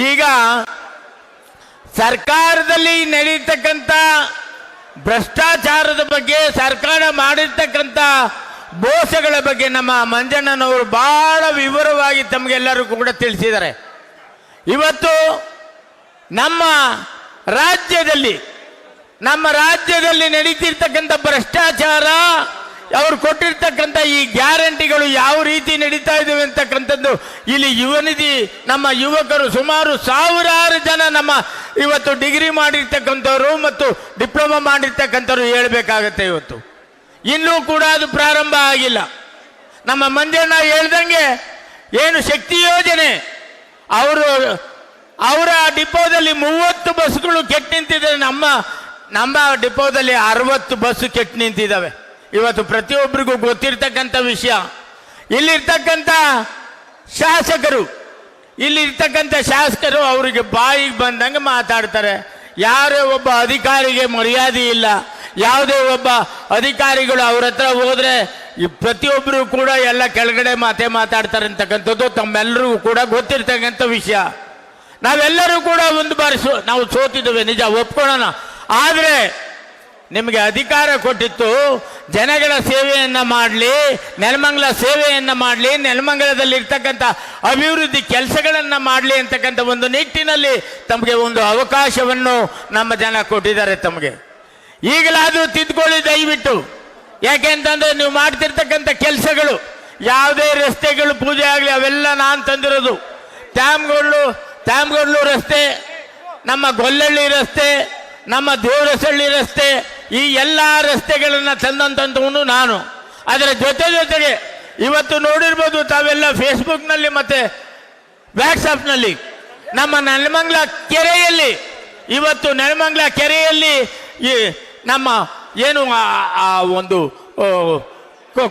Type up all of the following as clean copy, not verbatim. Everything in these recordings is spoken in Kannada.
ಈಗ ಸರ್ಕಾರದಲ್ಲಿ ನಡೆಯತಕ್ಕಂಥ ಭ್ರಷ್ಟಾಚಾರದ ಬಗ್ಗೆ, ಸರ್ಕಾರ ಮಾಡಿರ್ತಕ್ಕಂಥ ಮೋಸಗಳ ಬಗ್ಗೆ ನಮ್ಮ ಮಂಜಣ್ಣನವರು ಬಹಳ ವಿವರವಾಗಿ ತಮಗೆಲ್ಲರೂ ಕೂಡ ತಿಳಿಸಿದ್ದಾರೆ. ಇವತ್ತು ನಮ್ಮ ರಾಜ್ಯದಲ್ಲಿ ನಡೀತಿರ್ತಕ್ಕಂಥ ಭ್ರಷ್ಟಾಚಾರ, ಅವರು ಕೊಟ್ಟಿರ್ತಕ್ಕಂಥ ಈ ಗ್ಯಾರಂಟಿಗಳು ಯಾವ ರೀತಿ ನಡೀತಾ ಇದ್ದಾವೆ ಅಂತಕ್ಕಂಥದ್ದು ಇಲ್ಲಿ ಯುವನಿಧಿ ನಮ್ಮ ಯುವಕರು ಸುಮಾರು ಸಾವಿರಾರು ಜನ ನಮ್ಮ ಇವತ್ತು ಡಿಗ್ರಿ ಮಾಡಿರ್ತಕ್ಕಂಥವ್ರು ಮತ್ತು ಡಿಪ್ಲೊಮಾ ಮಾಡಿರ್ತಕ್ಕಂಥವ್ರು ಹೇಳಬೇಕಾಗತ್ತೆ. ಇವತ್ತು ಇನ್ನೂ ಕೂಡ ಅದು ಪ್ರಾರಂಭ ಆಗಿಲ್ಲ. ನಮ್ಮ ಮಂಜಣ್ಣ ಹೇಳ್ದಂಗೆ ಏನು ಶಕ್ತಿ ಯೋಜನೆ, ಅವರ ಡಿಪೋದಲ್ಲಿ 30 ಬಸ್ಗಳು ಕೆಟ್ಟು ನಿಂತಿದೆ. ನಮ್ಮ ಡಿಪೋದಲ್ಲಿ 60 ಬಸ್ ಕೆಟ್ಟು ನಿಂತಿದ್ದಾವೆ. ಇವತ್ತು ಪ್ರತಿಯೊಬ್ಬರಿಗೂ ಗೊತ್ತಿರ್ತಕ್ಕಂಥ ವಿಷಯ. ಇಲ್ಲಿರ್ತಕ್ಕಂಥ ಶಾಸಕರು ಅವರಿಗೆ ಬಾಯಿಗೆ ಬಂದಂಗೆ ಮಾತಾಡ್ತಾರೆ. ಯಾರೇ ಒಬ್ಬ ಅಧಿಕಾರಿಗೆ ಮರ್ಯಾದೆ ಇಲ್ಲ. ಯಾವುದೇ ಒಬ್ಬ ಅಧಿಕಾರಿಗಳು ಅವ್ರ ಹತ್ರ ಹೋದ್ರೆ ಪ್ರತಿಯೊಬ್ಬರು ಕೂಡ ಎಲ್ಲ ಕೆಳಗಡೆ ಮಾತಾಡ್ತಾರೆ ಅಂತಕ್ಕಂಥದ್ದು ತಮ್ಮೆಲ್ಲರಿಗೂ ಕೂಡ ಗೊತ್ತಿರ್ತಕ್ಕಂಥ ವಿಷಯ. ನಾವೆಲ್ಲರೂ ಕೂಡ ಒಂದು ಬಾರಿ ನಾವು ಸೋತಿದ್ದೇವೆ, ನಿಜ, ಒಪ್ಕೊಳ್ಳೋಣ. ಆದರೆ ನಿಮಗೆ ಅಧಿಕಾರ ಕೊಟ್ಟಿತ್ತು ಜನಗಳ ಸೇವೆಯನ್ನ ಮಾಡಲಿ, ನೆಲಮಂಗಲ ಸೇವೆಯನ್ನ ಮಾಡಲಿ, ನೆಲಮಂಗಲದಲ್ಲಿ ಇರ್ತಕ್ಕಂಥ ಅಭಿವೃದ್ಧಿ ಕೆಲಸಗಳನ್ನ ಮಾಡಲಿ ಅಂತಕ್ಕಂಥ ಒಂದು ನಿಟ್ಟಿನಲ್ಲಿ ತಮಗೆ ಒಂದು ಅವಕಾಶವನ್ನು ನಮ್ಮ ಜನ ಕೊಟ್ಟಿದ್ದಾರೆ. ತಮಗೆ ಈಗಲಾದರೂ ತಿದ್ದುಕೊಳ್ಳಿ ದಯವಿಟ್ಟು. ಯಾಕೆಂತಂದ್ರೆ ನೀವು ಮಾಡ್ತಿರ್ತಕ್ಕಂಥ ಕೆಲಸಗಳು, ಯಾವುದೇ ರಸ್ತೆಗಳು ಪೂಜೆ ಆಗಲಿ ಅವೆಲ್ಲ ನಾನು ತಂದಿರೋದು. ತ್ಯಾಮಗೌಡ್ಲು ರಸ್ತೆ, ನಮ್ಮ ಗೊಲ್ಲಳ್ಳಿ ರಸ್ತೆ, ನಮ್ಮ ದೇವರಸಳ್ಳಿ ರಸ್ತೆ, ಈ ಎಲ್ಲ ರಸ್ತೆಗಳನ್ನು ತಂದಂಥವನು ನಾನು. ಅದರ ಜೊತೆಗೆ ಇವತ್ತು ನೋಡಿರ್ಬೋದು ತಾವೆಲ್ಲ ಫೇಸ್ಬುಕ್ನಲ್ಲಿ ಮತ್ತು ವಾಟ್ಸಪ್ನಲ್ಲಿ ನಮ್ಮ ನೆಲಮಂಗಲ ಕೆರೆಯಲ್ಲಿ, ಇವತ್ತು ನೆಲಮಂಗಲ ಕೆರೆಯಲ್ಲಿ ಈ ನಮ್ಮ ಏನು ಒಂದು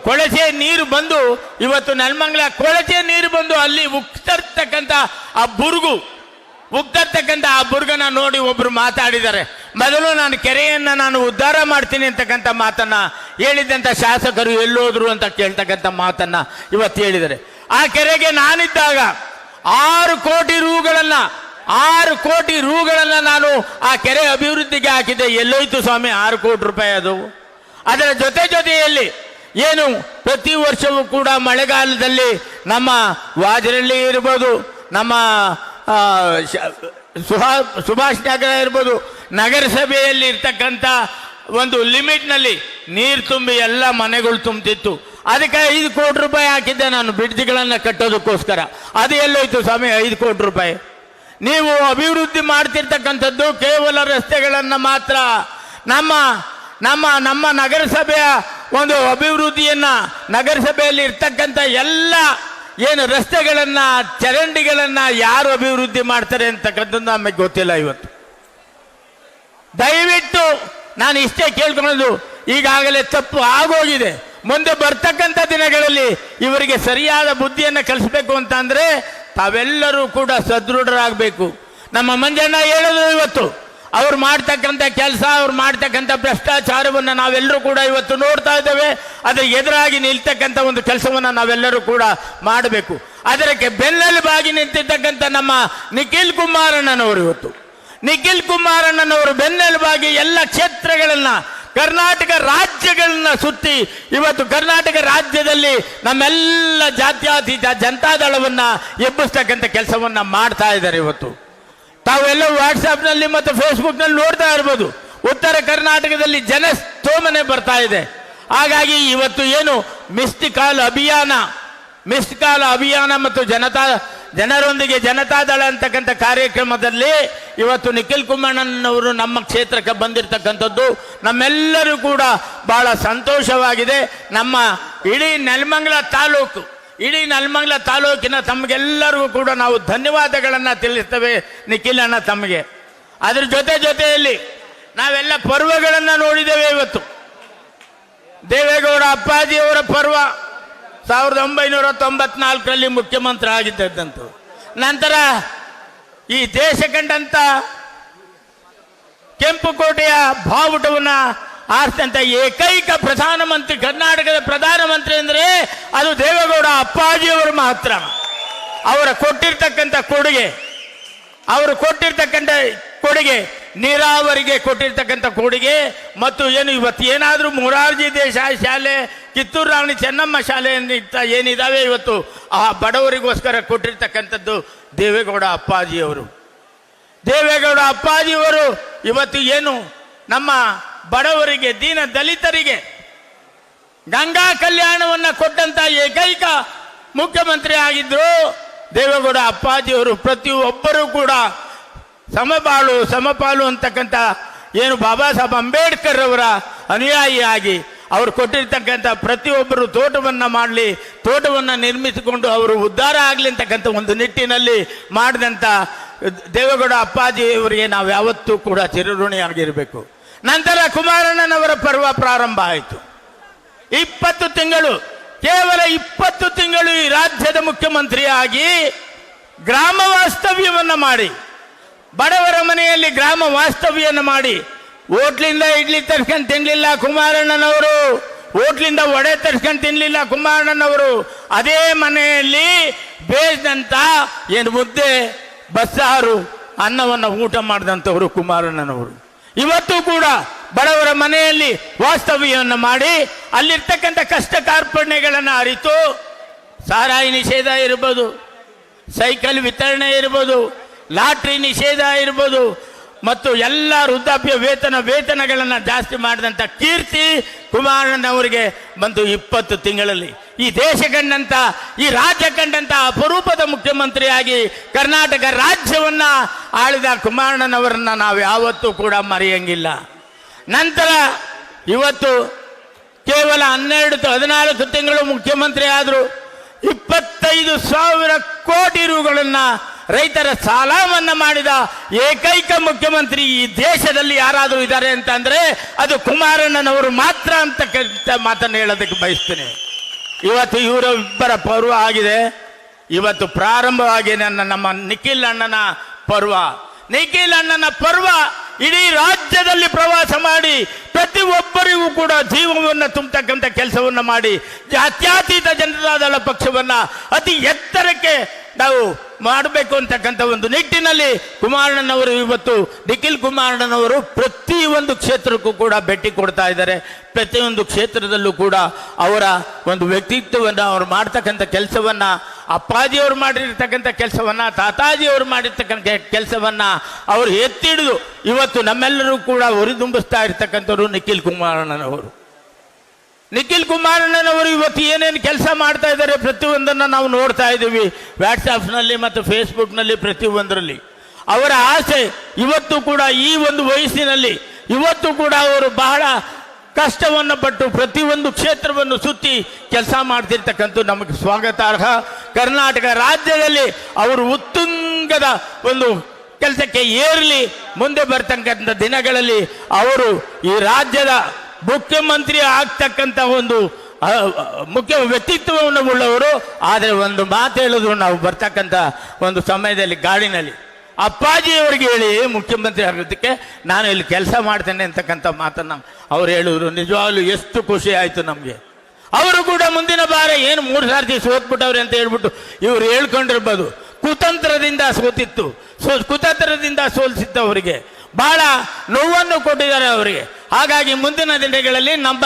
ಕೊಳಚೆ ನೀರು ಬಂದು, ಇವತ್ತು ನೆಲಮಂಗಲ ಕೊಳಚೆ ನೀರು ಬಂದು ಅಲ್ಲಿ ಉಗ್ತರ್ತಕ್ಕಂಥ ಆ ಬುರ್ಗನ ನೋಡಿ ಒಬ್ರು ಮಾತಾಡಿದ್ದಾರೆ. ಮೊದಲು ನಾನು ಕೆರೆಯನ್ನ ನಾನು ಉದ್ಧಾರ ಮಾಡ್ತೀನಿ ಅಂತಕ್ಕಂಥ ಮಾತನ್ನ ಹೇಳಿದಂಥ ಶಾಸಕರು ಎಲ್ಲೋದ್ರು ಅಂತ ಕೇಳ್ತಕ್ಕಂಥ ಮಾತನ್ನ ಇವತ್ತು ಹೇಳಿದ್ದಾರೆ. ಆ ಕೆರೆಗೆ ನಾನಿದ್ದಾಗ 6 ಕೋಟಿ ರೂಗಳನ್ನ ನಾನು ಆ ಕೆರೆ ಅಭಿವೃದ್ಧಿಗೆ ಹಾಕಿದ್ದೆ. ಎಲ್ಲೋಯ್ತು ಸ್ವಾಮಿ 6 ಕೋಟಿ ರೂಪಾಯಿ? ಅದು ಅದರ ಜೊತೆಯಲ್ಲಿ ಏನು ಪ್ರತಿ ವರ್ಷವೂ ಕೂಡ ಮಳೆಗಾಲದಲ್ಲಿ ನಮ್ಮ ವಾಜರಳ್ಳಿ ಇರ್ಬೋದು, ನಮ್ಮ ಸುಭಾಷ್ ನಗರ ಇರ್ಬೋದು, ನಗರಸಭೆಯಲ್ಲಿ ಇರ್ತಕ್ಕಂಥ ಒಂದು ಲಿಮಿಟ್ನಲ್ಲಿ ನೀರು ತುಂಬಿ ಎಲ್ಲ ಮನೆಗಳು ತುಂಬ್ತಿತ್ತು. ಅದಕ್ಕೆ 5 ಕೋಟಿ ರೂಪಾಯಿ ಹಾಕಿದ್ದೆ ನಾನು ಬ್ರಿಡ್ಜ್ಗಳನ್ನು ಕಟ್ಟೋದಕ್ಕೋಸ್ಕರ. ಅದು ಎಲ್ಲೋಯ್ತು ಸ್ವಾಮಿ 5 ಕೋಟಿ ರೂಪಾಯಿ? ನೀವು ಅಭಿವೃದ್ಧಿ ಮಾಡ್ತಿರ್ತಕ್ಕಂಥದ್ದು ಕೇವಲ ರಸ್ತೆಗಳನ್ನು ಮಾತ್ರ. ನಮ್ಮ ನಗರಸಭೆಯ ಒಂದು ಅಭಿವೃದ್ಧಿಯನ್ನ, ನಗರಸಭೆಯಲ್ಲಿ ಇರ್ತಕ್ಕಂಥ ಎಲ್ಲ ಏನು ರಸ್ತೆಗಳನ್ನ, ಚರಂಡಿಗಳನ್ನ ಯಾರು ಅಭಿವೃದ್ಧಿ ಮಾಡ್ತಾರೆ ಅಂತಕ್ಕಂಥದ್ದು ನಮಗೆ ಗೊತ್ತಿಲ್ಲ. ಇವತ್ತು ದಯವಿಟ್ಟು ನಾನು ಇಷ್ಟೇ ಕೇಳ್ಕೊಳ್ಳೋದು, ಈಗಾಗಲೇ ತಪ್ಪು ಆಗೋಗಿದೆ. ಮುಂದೆ ಬರ್ತಕ್ಕಂಥ ದಿನಗಳಲ್ಲಿ ಇವರಿಗೆ ಸರಿಯಾದ ಬುದ್ಧಿಯನ್ನು ಕಲಿಸ್ಬೇಕು ಅಂತ ಅಂದ್ರೆ ತಾವೆಲ್ಲರೂ ಕೂಡ ಸದೃಢರಾಗಬೇಕು. ನಮ್ಮ ಮಂಜಣ್ಣ ಹೇಳೋದು, ಇವತ್ತು ಅವ್ರು ಮಾಡ್ತಕ್ಕಂಥ ಕೆಲಸ, ಅವ್ರು ಮಾಡ್ತಕ್ಕಂಥ ಭ್ರಷ್ಟಾಚಾರವನ್ನು ನಾವೆಲ್ಲರೂ ಕೂಡ ಇವತ್ತು ನೋಡ್ತಾ ಇದ್ದೇವೆ. ಅದರ ಎದುರಾಗಿ ನಿಲ್ತಕ್ಕಂಥ ಒಂದು ಕೆಲಸವನ್ನು ನಾವೆಲ್ಲರೂ ಕೂಡ ಮಾಡಬೇಕು. ಅದಕ್ಕೆ ಬೆನ್ನೆಲುಬಾಗಿ ನಿಂತಿರ್ತಕ್ಕಂಥ ನಮ್ಮ ನಿಖಿಲ್ ಕುಮಾರಣ್ಣನವರು ಬೆನ್ನೆಲುಬಾಗಿ ಎಲ್ಲ ಕ್ಷೇತ್ರಗಳನ್ನ, ಕರ್ನಾಟಕ ರಾಜ್ಯಗಳನ್ನ ಸುತ್ತಿ ಇವತ್ತು ಕರ್ನಾಟಕ ರಾಜ್ಯದಲ್ಲಿ ನಮ್ಮೆಲ್ಲ ಜಾತ್ಯತೀತ ಜನತಾದಳವನ್ನ ಎಬ್ಬಿಸ್ತಕ್ಕಂಥ ಕೆಲಸವನ್ನ ಮಾಡ್ತಾ ಇದ್ದಾರೆ. ಇವತ್ತು ತಾವೆಲ್ಲ ವಾಟ್ಸಾಪ್ನಲ್ಲಿ ಮತ್ತು ಫೇಸ್ಬುಕ್ನಲ್ಲಿ ನೋಡ್ತಾ ಇರ್ಬೋದು, ಉತ್ತರ ಕರ್ನಾಟಕದಲ್ಲಿ ಜನಸ್ತೋಮನೆ ಬರ್ತಾ ಇದೆ. ಹಾಗಾಗಿ ಇವತ್ತು ಏನು ಮಿಸ್ಡ್ ಕಾಲ್ ಅಭಿಯಾನ ಮತ್ತು ಜನರೊಂದಿಗೆ ಜನತಾದಳ ಅಂತಕ್ಕಂಥ ಕಾರ್ಯಕ್ರಮದಲ್ಲಿ ಇವತ್ತು ನಿಖಿಲ್ ಕುಮಾರಣ್ಣನವರು ನಮ್ಮ ಕ್ಷೇತ್ರಕ್ಕೆ ಬಂದಿರತಕ್ಕಂಥದ್ದು ನಮ್ಮೆಲ್ಲರೂ ಕೂಡ ಬಹಳ ಸಂತೋಷವಾಗಿದೆ. ನಮ್ಮ ಇಡೀ ನೆಲಮಂಗಲ ತಾಲೂಕಿನ ತಮಗೆಲ್ಲರಿಗೂ ಕೂಡ ನಾವು ಧನ್ಯವಾದಗಳನ್ನು ತಿಳಿಸ್ತೇವೆ ನಿಖಿಲ್ ಅಣ್ಣ ತಮಗೆ. ಅದ್ರ ಜೊತೆಯಲ್ಲಿ ನಾವೆಲ್ಲ ಪರ್ವಗಳನ್ನು ನೋಡಿದ್ದೇವೆ. ಇವತ್ತು ದೇವೇಗೌಡ ಅಪ್ಪಾಜಿಯವರ ಪರ್ವ 1994ರಲ್ಲಿ ಮುಖ್ಯಮಂತ್ರಿ ಆಗಿದ್ದಂತು. ನಂತರ ಈ ದೇಶ ಕಂಡಂತ ಕೆಂಪುಕೋಟೆಯ ಬಾವುಟವನ್ನು ಆರಿಸಿದಂಥ ಏಕೈಕ ಪ್ರಧಾನಮಂತ್ರಿ, ಕರ್ನಾಟಕದ ಪ್ರಧಾನಮಂತ್ರಿ ಅಂದರೆ ಅದು ದೇವೇಗೌಡ ಅಪ್ಪಾಜಿಯವರು ಮಾತ್ರ. ಅವರ ಕೊಟ್ಟಿರ್ತಕ್ಕಂಥ ಕೊಡುಗೆ ಅವರು ಕೊಟ್ಟಿರ್ತಕ್ಕಂಥ ಕೊಡುಗೆ, ನೀರಾವರಿಗೆ ಕೊಟ್ಟಿರ್ತಕ್ಕಂಥ ಕೊಡುಗೆ, ಮತ್ತು ಏನು ಇವತ್ತು ಏನಾದರೂ ಮೊರಾರ್ಜಿ ದೇಸಾಯಿ ಶಾಲೆ, ಕಿತ್ತೂರು ರಾಣಿ ಚೆನ್ನಮ್ಮ ಶಾಲೆ ಏನಿದಾವೆ ಇವತ್ತು ಆ ಬಡವರಿಗೋಸ್ಕರ ಕೊಟ್ಟಿರ್ತಕ್ಕಂಥದ್ದು ದೇವೇಗೌಡ ಅಪ್ಪಾಜಿಯವರು. ದೇವೇಗೌಡ ಅಪ್ಪಾಜಿಯವರು ಇವತ್ತು ಏನು ನಮ್ಮ ಬಡವರಿಗೆ, ದೀನ ದಲಿತರಿಗೆ ಗಂಗಾ ಕಲ್ಯಾಣವನ್ನು ಕೊಟ್ಟಂತ ಏಕೈಕ ಮುಖ್ಯಮಂತ್ರಿ ಆಗಿದ್ರು ದೇವೇಗೌಡ ಅಪ್ಪಾಜಿಯವರು. ಪ್ರತಿಯೊಬ್ಬರೂ ಕೂಡ ಸಮಬಾಳು ಸಮಪಾಲು ಅಂತಕ್ಕಂಥ ಏನು ಬಾಬಾ ಸಾಹೇಬ್ ಅಂಬೇಡ್ಕರ್ ಅವರ ಅನುಯಾಯಿಯಾಗಿ ಅವರು ಕೊಟ್ಟಿರ್ತಕ್ಕಂಥ ಪ್ರತಿಯೊಬ್ಬರು ತೋಟವನ್ನು ಮಾಡಲಿ, ತೋಟವನ್ನು ನಿರ್ಮಿಸಿಕೊಂಡು ಅವರು ಉದ್ಧಾರ ಆಗಲಿ ಅಂತಕ್ಕಂಥ ಒಂದು ನಿಟ್ಟಿನಲ್ಲಿ ಮಾಡಿದಂಥ ದೇವೇಗೌಡ ಅಪ್ಪಾಜಿಯವರಿಗೆ ನಾವು ಯಾವತ್ತೂ ಕೂಡ ಚಿರಋಣಿಯಾಗಿರಬೇಕು. ನಂತರ ಕುಮಾರಣ್ಣನವರ ಪರ್ವ ಪ್ರಾರಂಭ ಆಯಿತು. 20 ತಿಂಗಳು, ಕೇವಲ 20 ತಿಂಗಳು ಈ ರಾಜ್ಯದ ಮುಖ್ಯಮಂತ್ರಿಯಾಗಿ ಗ್ರಾಮ ವಾಸ್ತವ್ಯವನ್ನು ಮಾಡಿ, ಬಡವರ ಮನೆಯಲ್ಲಿ ಗ್ರಾಮ ವಾಸ್ತವ್ಯವನ್ನು ಮಾಡಿ, ಹೋಟ್ಲಿಂದ ಇಡ್ಲಿ ತರ್ಸ್ಕೊಂಡು ತಿನ್ನಲಿಲ್ಲ ಕುಮಾರಣ್ಣನವರು, ಹೋಟ್ಲಿಂದ ವಡೆ ತರ್ಸ್ಕೊಂಡು ತಿನ್ನಲಿಲ್ಲ ಕುಮಾರಣ್ಣನವರು. ಅದೇ ಮನೆಯಲ್ಲಿ ಬೇಯಿಸಿದಂಥ ಏನು ಮುದ್ದೆ, ಬಸ್ಸಾರು, ಅನ್ನವನ್ನು ಊಟ ಮಾಡಿದಂಥವರು ಕುಮಾರಣ್ಣನವರು. ಇವತ್ತು ಕೂಡ ಬಡವರ ಮನೆಯಲ್ಲಿ ವಾಸ್ತವ್ಯವನ್ನು ಮಾಡಿ ಅಲ್ಲಿರ್ತಕ್ಕಂಥ ಕಷ್ಟ ಕಾರ್ಪಣ್ಯಗಳನ್ನು ಅರಿತು, ಸಾರಾಯಿ ನಿಷೇಧ ಇರ್ಬೋದು, ಸೈಕಲ್ ವಿತರಣೆ ಇರ್ಬೋದು, ಲಾಟ್ರಿ ನಿಷೇಧ ಇರ್ಬೋದು, ಮತ್ತು ಎಲ್ಲ ವೃದ್ಧಾಪ್ಯ ವೇತನಗಳನ್ನು ಜಾಸ್ತಿ ಮಾಡಿದಂಥ ಕೀರ್ತಿ ಕುಮಾರಣ್ಣನವರಿಗೆ ಬಂತು 20 ತಿಂಗಳಲ್ಲಿ. ಈ ದೇಶ ಕಂಡಂಥ, ಈ ರಾಜ್ಯ ಕಂಡಂಥ ಅಪರೂಪದ ಮುಖ್ಯಮಂತ್ರಿಯಾಗಿ ಕರ್ನಾಟಕ ರಾಜ್ಯವನ್ನ ಆಳಿದ ಕುಮಾರಣ್ಣನವರನ್ನ ನಾವು ಯಾವತ್ತೂ ಕೂಡ ಮರೆಯಂಗಿಲ್ಲ. ನಂತರ ಇವತ್ತು ಕೇವಲ 14 ತಿಂಗಳು ಮುಖ್ಯಮಂತ್ರಿ ಆದರು. 25,000 ಕೋಟಿ ರೂಗಳನ್ನು ರೈತರ ಸಾಲ ಮನ್ನಾ ಮಾಡಿದ ಏಕೈಕ ಮುಖ್ಯಮಂತ್ರಿ ಈ ದೇಶದಲ್ಲಿ ಯಾರಾದರೂ ಇದ್ದಾರೆ ಅಂತ ಅಂದ್ರೆ ಅದು ಕುಮಾರಣ್ಣನವರು ಮಾತ್ರ ಅಂತಕ್ಕಂಥ ಮಾತನ್ನು ಹೇಳೋದಕ್ಕೆ ಬಯಸ್ತೇನೆ. ಇವತ್ತು ಇವರ ಇಬ್ಬರ ಪರ್ವ ಆಗಿದೆ. ಇವತ್ತು ಪ್ರಾರಂಭವಾಗಿ ನಮ್ಮ ನಿಖಿಲ್ ಅಣ್ಣನ ಪರ್ವ. ನಿಖಿಲ್ ಅಣ್ಣನ ಪರ್ವ ಇಡೀ ರಾಜ್ಯದಲ್ಲಿ ಪ್ರವಾಸ ಮಾಡಿ ಪ್ರತಿಯೊಬ್ಬರಿಗೂ ಕೂಡ ಜೀವವನ್ನು ತುಂಬತಕ್ಕಂಥ ಕೆಲಸವನ್ನು ಮಾಡಿ ಜಾತ್ಯತೀತ ಜನತಾದಳ ಪಕ್ಷವನ್ನು ಅತಿ ಎತ್ತರಕ್ಕೆ ನಾವು ಮಾಡಬೇಕು ಅಂತಕ್ಕಂಥ ಒಂದು ನಿಟ್ಟಿನಲ್ಲಿ ಕುಮಾರಣ್ಣನವರು ಇವತ್ತು ನಿಖಿಲ್ ಕುಮಾರಣ್ಣನವರು ಪ್ರತಿಯೊಂದು ಕ್ಷೇತ್ರಕ್ಕೂ ಕೂಡ ಭೇಟಿ ಕೊಡ್ತಾ ಇದ್ದಾರೆ. ಪ್ರತಿಯೊಂದು ಕ್ಷೇತ್ರದಲ್ಲೂ ಕೂಡ ಅವರ ಒಂದು ವ್ಯಕ್ತಿತ್ವವನ್ನು, ಅವರು ಮಾಡ್ತಕ್ಕಂಥ ಕೆಲಸವನ್ನು, ಅಪ್ಪಾಜಿಯವರು ಮಾಡಿರ್ತಕ್ಕಂಥ ಕೆಲಸವನ್ನು, ತಾತಾಜಿಯವರು ಮಾಡಿರ್ತಕ್ಕಂಥ ಕೆಲಸವನ್ನು ಅವರು ಎತ್ತಿಡಿದು ಇವತ್ತು ನಮ್ಮೆಲ್ಲರೂ ಕೂಡ ಹುರಿದುಂಬಿಸ್ತಾ ಇರ್ತಕ್ಕಂಥವ್ರು ನಿಖಿಲ್ ಕುಮಾರಣ್ಣನವರು. ನಿಖಿಲ್ ಕುಮಾರಣ್ಣನವರು ಇವತ್ತು ಏನೇನು ಕೆಲಸ ಮಾಡ್ತಾ ಇದ್ದಾರೆ ಪ್ರತಿಯೊಂದನ್ನು ನಾವು ನೋಡ್ತಾ ಇದ್ದೀವಿ. ವಾಟ್ಸಾಪ್ನಲ್ಲಿ ಮತ್ತು ಫೇಸ್ಬುಕ್ನಲ್ಲಿ ಪ್ರತಿಯೊಂದರಲ್ಲಿ ಅವರ ಆಸೆ ಇವತ್ತು ಕೂಡ ಈ ಒಂದು ವಯಸ್ಸಿನಲ್ಲಿ ಇವತ್ತು ಕೂಡ ಅವರು ಬಹಳ ಕಷ್ಟವನ್ನು ಪಟ್ಟು ಪ್ರತಿಯೊಂದು ಕ್ಷೇತ್ರವನ್ನು ಸುತ್ತಿ ಕೆಲಸ ಮಾಡ್ತಿರ್ತಕ್ಕಂಥ ನಮಗೆ ಸ್ವಾಗತಾರ್ಹ. ಕರ್ನಾಟಕ ರಾಜ್ಯದಲ್ಲಿ ಅವರು ಉತ್ತುಂಗದ ಒಂದು ಕೆಲಸಕ್ಕೆ ಏರಲಿ. ಮುಂದೆ ಬರ್ತಕ್ಕಂಥ ದಿನಗಳಲ್ಲಿ ಅವರು ಈ ರಾಜ್ಯದ ಮುಖ್ಯಮಂತ್ರಿ ಆಗ್ತಕ್ಕಂಥ ಒಂದು ಮುಖ್ಯ ವ್ಯಕ್ತಿತ್ವವನ್ನು ಉಳ್ಳವರು. ಆದರೆ ಒಂದು ಮಾತು ಹೇಳಿದ್ರು ನಾವು ಬರ್ತಕ್ಕಂಥ ಒಂದು ಸಮಯದಲ್ಲಿ ಗಾಡಿನಲ್ಲಿ ಅಪ್ಪಾಜಿಯವರಿಗೆ ಹೇಳಿ ಮುಖ್ಯಮಂತ್ರಿ ಆಗೋದಕ್ಕೆ ನಾನು ಇಲ್ಲಿ ಕೆಲಸ ಮಾಡ್ತೇನೆ ಅಂತಕ್ಕಂಥ ಮಾತನ್ನು ಅವ್ರು ಹೇಳಿದ್ರು. ನಿಜವಾಗ್ಲೂ ಎಷ್ಟು ಖುಷಿ ಆಯಿತು ನಮಗೆ. ಅವರು ಕೂಡ ಮುಂದಿನ ಬಾರ ಏನು 3 ಸಾರ್ತಿ ಸೋತ್ಬಿಟ್ಟವ್ರೆ ಅಂತ ಹೇಳ್ಬಿಟ್ಟು ಇವರು ಹೇಳ್ಕೊಂಡಿರ್ಬೋದು. ಕುತಂತ್ರದಿಂದ ಸೋತಿತ್ತು, ಕುತಂತ್ರದಿಂದ ಸೋಲಿಸಿತ್ತು, ಅವರಿಗೆ ಬಹಳ ನೋವನ್ನು ಕೊಟ್ಟಿದ್ದಾರೆ ಅವರಿಗೆ. ಹಾಗಾಗಿ ಮುಂದಿನ ದಿನಗಳಲ್ಲಿ ನಮ್ಮ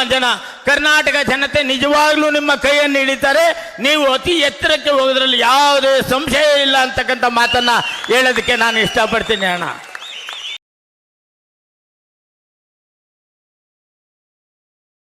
ಕರ್ನಾಟಕ ಜನತೆ ನಿಜವಾಗ್ಲೂ ನಿಮ್ಮ ಕೈಯನ್ನು ಹಿಡಿತಾರೆ. ನೀವು ಅತಿ ಎತ್ತರಕ್ಕೆ ಹೋಗೋದ್ರಲ್ಲಿ ಯಾವುದೇ ಸಂಶಯ ಇಲ್ಲ ಅಂತಕ್ಕಂಥ ಮಾತನ್ನ ಹೇಳೋದಕ್ಕೆ ನಾನು ಇಷ್ಟಪಡ್ತೀನಿ ಅಣ್ಣ.